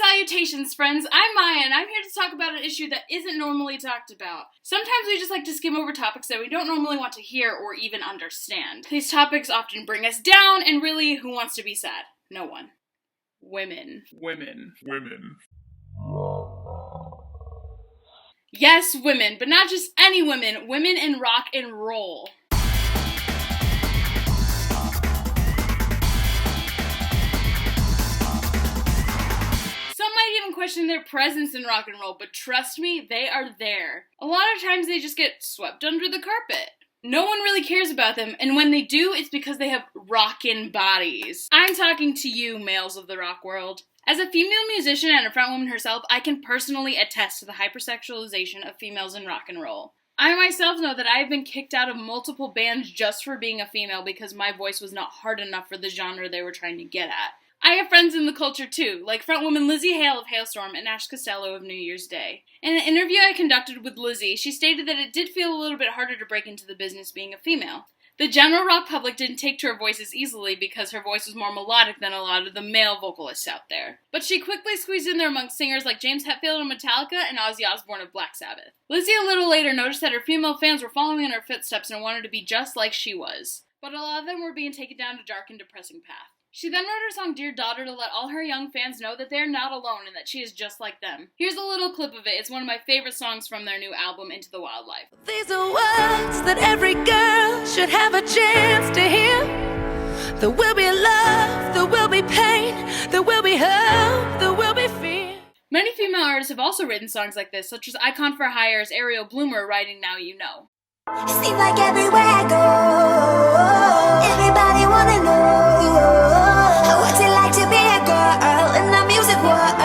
Salutations, friends. I'm Maya, and I'm here to talk about an issue that isn't normally talked about. Sometimes we just like to skim over topics that we don't normally want to hear or even understand. These topics often bring us down, and really, who wants to be sad? No one. Women. Yes, women, but not just any women. Women in rock and roll. Some might even question their presence in rock and roll, but trust me, they are there. A lot of times they just get swept under the carpet. No one really cares about them, and when they do, it's because they have rockin' bodies. I'm talking to you, males of the rock world. As a female musician and a frontwoman herself, I can personally attest to the hypersexualization of females in rock and roll. I myself know that I have been kicked out of multiple bands just for being a female because my voice was not hard enough for the genre they were trying to get at. I have friends in the culture too, like frontwoman Lzzy Hale of Halestorm and Ash Costello of New Year's Day. In an interview I conducted with Lizzie, she stated that it did feel a little bit harder to break into the business being a female. The general rock public didn't take to her voice as easily because her voice was more melodic than a lot of the male vocalists out there. But she quickly squeezed in there amongst singers like James Hetfield of Metallica and Ozzy Osbourne of Black Sabbath. Lizzie a little later noticed that her female fans were following in her footsteps and wanted to be just like she was. But a lot of them were being taken down a dark and depressing path. She then wrote her song Dear Daughter to let all her young fans know that they're not alone and that she is just like them. Here's a little clip of it. It's one of my favorite songs from their new album, Into the Wildlife. These are words that every girl should have a chance to hear. There will be love, there will be pain, there will be hope, there will be fear. Many female artists have also written songs like this, such as Icon for Hire's Ariel Bloomer writing Now You Know. It seems like everywhere I go, everybody wanna know what's it like to be a girl in the music world.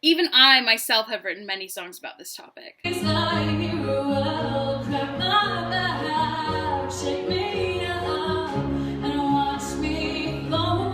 Even I myself have written many songs about this topic. It's like you will crack my back, shake me down, and watch me flow.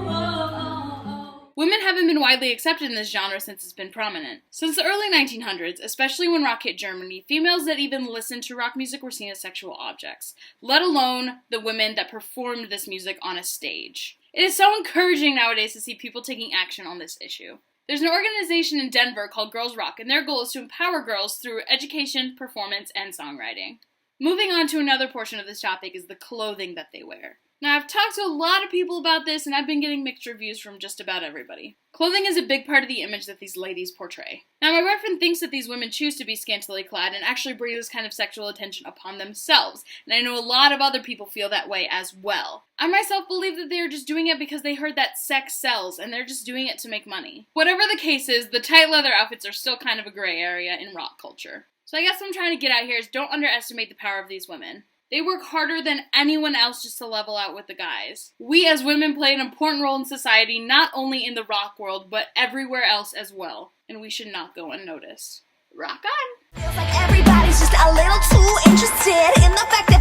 Women haven't been widely accepted in this genre since it's been prominent. Since the early 1900s, especially when rock hit Germany, females that even listened to rock music were seen as sexual objects, let alone the women that performed this music on a stage. It is so encouraging nowadays to see people taking action on this issue. There's an organization in Denver called Girls Rock, and their goal is to empower girls through education, performance, and songwriting. Moving on to another portion of this topic is the clothing that they wear. Now, I've talked to a lot of people about this, and I've been getting mixed reviews from just about everybody. Clothing is a big part of the image that these ladies portray. Now, my boyfriend thinks that these women choose to be scantily clad and actually bring this kind of sexual attention upon themselves, and I know a lot of other people feel that way as well. I myself believe that they are just doing it because they heard that sex sells, and they're just doing it to make money. Whatever the case is, the tight leather outfits are still kind of a gray area in rock culture. So I guess what I'm trying to get at here is don't underestimate the power of these women. They work harder than anyone else just to level out with the guys. We as women play an important role in society, not only in the rock world, but everywhere else as well. And we should not go unnoticed. Rock on! Feels like everybody's just a little too interested in the fact that